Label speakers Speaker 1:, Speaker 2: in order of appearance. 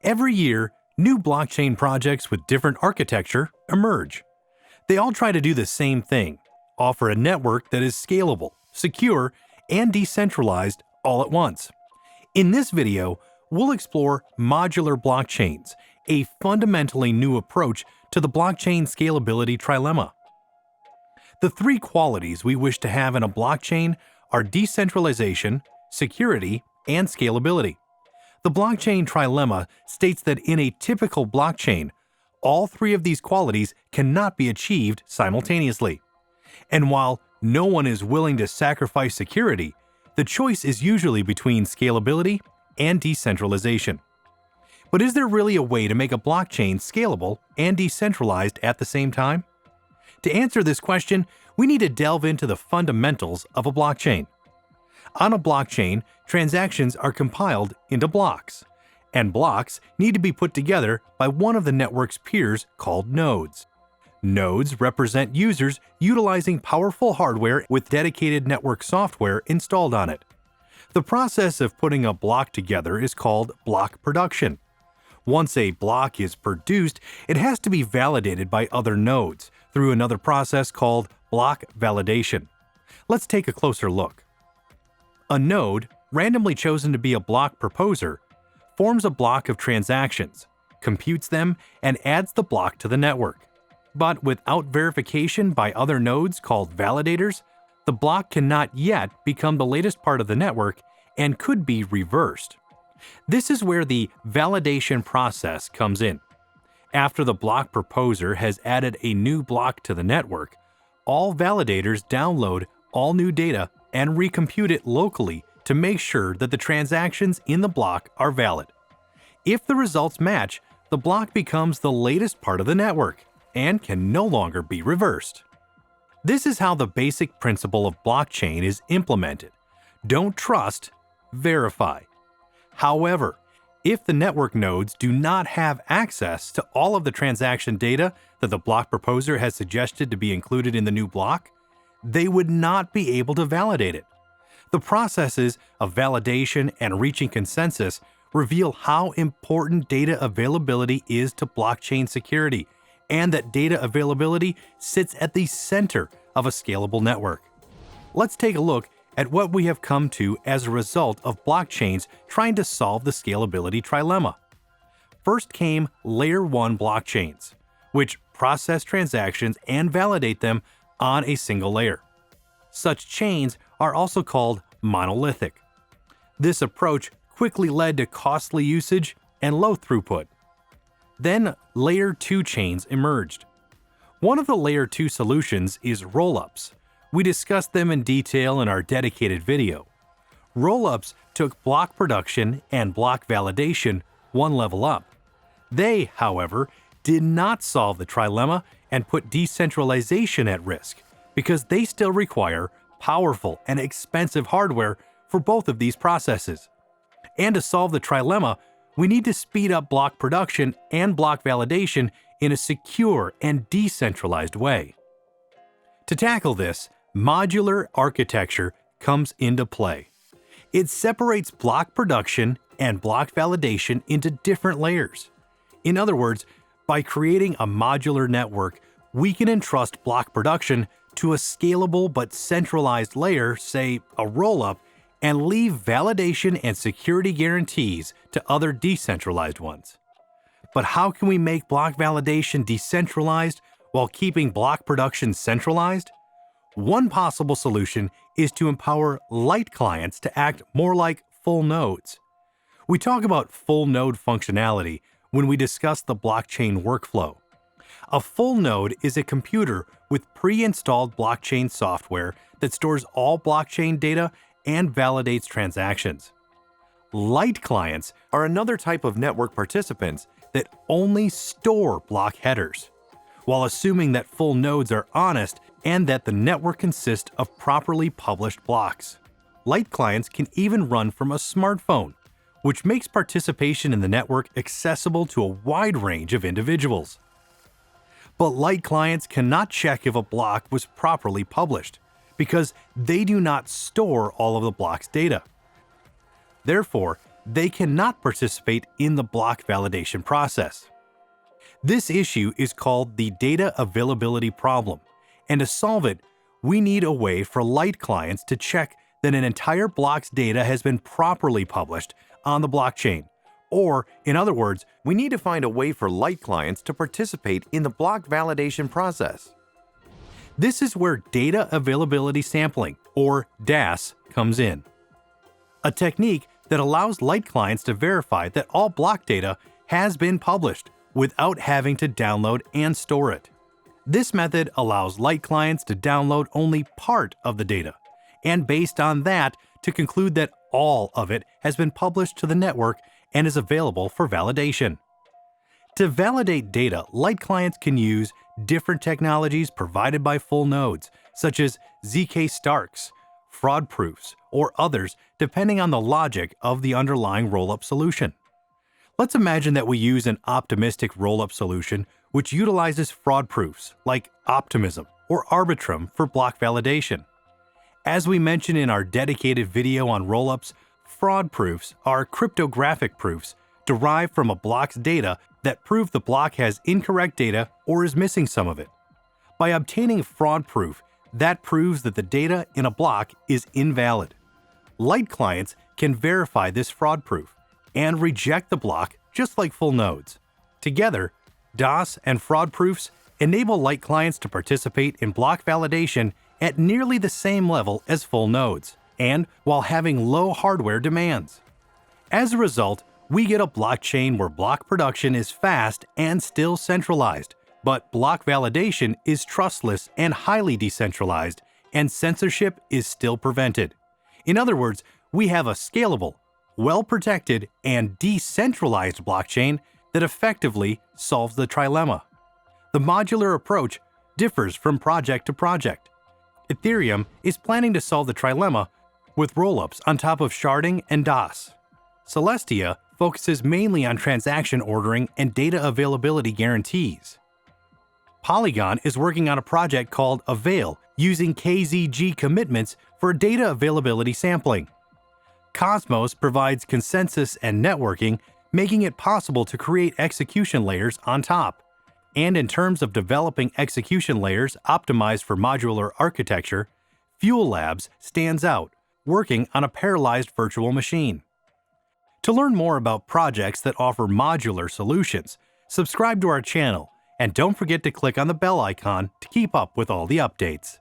Speaker 1: Every year, new blockchain projects with different architecture emerge. They all try to do the same thing: offer a network that is scalable, secure, and decentralized all at once. In this video, we'll explore modular blockchains, a fundamentally new approach to the blockchain scalability trilemma. The three qualities we wish to have in a blockchain are decentralization, security, and scalability. The blockchain trilemma states that in a typical blockchain, all three of these qualities cannot be achieved simultaneously. And while no one is willing to sacrifice security, the choice is usually between scalability and decentralization. But is there really a way to make a blockchain scalable and decentralized at the same time? To answer this question, we need to delve into the fundamentals of a blockchain. On a blockchain, transactions are compiled into blocks, and blocks need to be put together by one of the network's peers called nodes. Nodes represent users utilizing powerful hardware with dedicated network software installed on it. The process of putting a block together is called block production. Once a block is produced, it has to be validated by other nodes through another process called block validation. Let's take a closer look. A node, randomly chosen to be a block proposer, forms a block of transactions, computes them, and adds the block to the network. But without verification by other nodes called validators, the block cannot yet become the latest part of the network and could be reversed. This is where the validation process comes in. After the block proposer has added a new block to the network, all validators download all new data and recompute it locally to make sure that the transactions in the block are valid. If the results match, the block becomes the latest part of the network and can no longer be reversed. This is how the basic principle of blockchain is implemented. Don't trust, verify. However, if the network nodes do not have access to all of the transaction data that the block proposer has suggested to be included in the new block, they would not be able to validate it. The processes of validation and reaching consensus reveal how important data availability is to blockchain security, and that data availability sits at the center of a scalable network. Let's take a look at what we have come to as a result of blockchains trying to solve the scalability trilemma. First came Layer 1 blockchains, which process transactions and validate them on a single layer. Such chains are also called monolithic. This approach quickly led to costly usage and low throughput. Then Layer 2 chains emerged. One of the Layer 2 solutions is rollups. We discussed them in detail in our dedicated video. Rollups took block production and block validation one level up. They, however, did not solve the trilemma and put decentralization at risk because they still require powerful and expensive hardware for both of these processes. And to solve the trilemma, we need to speed up block production and block validation in a secure and decentralized way. To tackle this, modular architecture comes into play. It separates block production and block validation into different layers. In other words, by creating a modular network, we can entrust block production to a scalable but centralized layer, say a rollup, and leave validation and security guarantees to other decentralized ones. But how can we make block validation decentralized while keeping block production centralized? One possible solution is to empower light clients to act more like full nodes. We talk about full node functionality when we discuss the blockchain workflow. A full node is a computer with pre-installed blockchain software that stores all blockchain data and validates transactions. Light clients are another type of network participants that only store block headers, while assuming that full nodes are honest and that the network consists of properly published blocks. Light clients can even run from a smartphone, which makes participation in the network accessible to a wide range of individuals. But light clients cannot check if a block was properly published, because they do not store all of the block's data. Therefore, they cannot participate in the block validation process. This issue is called the data availability problem, and to solve it, we need a way for light clients to check that an entire block's data has been properly published on the blockchain. Or, in other words, we need to find a way for light clients to participate in the block validation process. This is where data availability sampling, or DAS, comes in. A technique that allows light clients to verify that all block data has been published without having to download and store it. This method allows light clients to download only part of the data, and based on that, to conclude that all of it has been published to the network and is available for validation. To validate data, light clients can use different technologies provided by full nodes, such as ZK Starks, fraud proofs, or others depending on the logic of the underlying rollup solution. Let's imagine that we use an optimistic rollup solution which utilizes fraud proofs like Optimism or Arbitrum for block validation. As we mentioned in our dedicated video on rollups, fraud proofs are cryptographic proofs derived from a block's data that prove the block has incorrect data or is missing some of it. By obtaining a fraud proof, that proves that the data in a block is invalid. Light clients can verify this fraud proof and reject the block just like full nodes. Together, DAS and fraud proofs enable light clients to participate in block validation at nearly the same level as full nodes, and while having low hardware demands. As a result, we get a blockchain where block production is fast and still centralized, but block validation is trustless and highly decentralized, and censorship is still prevented. In other words, we have a scalable, well-protected, and decentralized blockchain that effectively solves the trilemma. The modular approach differs from project to project. Ethereum is planning to solve the trilemma with rollups on top of sharding and DAS. Celestia focuses mainly on transaction ordering and data availability guarantees. Polygon is working on a project called Avail using KZG commitments for data availability sampling. Cosmos provides consensus and networking, making it possible to create execution layers on top. And in terms of developing execution layers optimized for modular architecture, Fuel Labs stands out, working on a parallelized virtual machine. To learn more about projects that offer modular solutions, subscribe to our channel and don't forget to click on the bell icon to keep up with all the updates.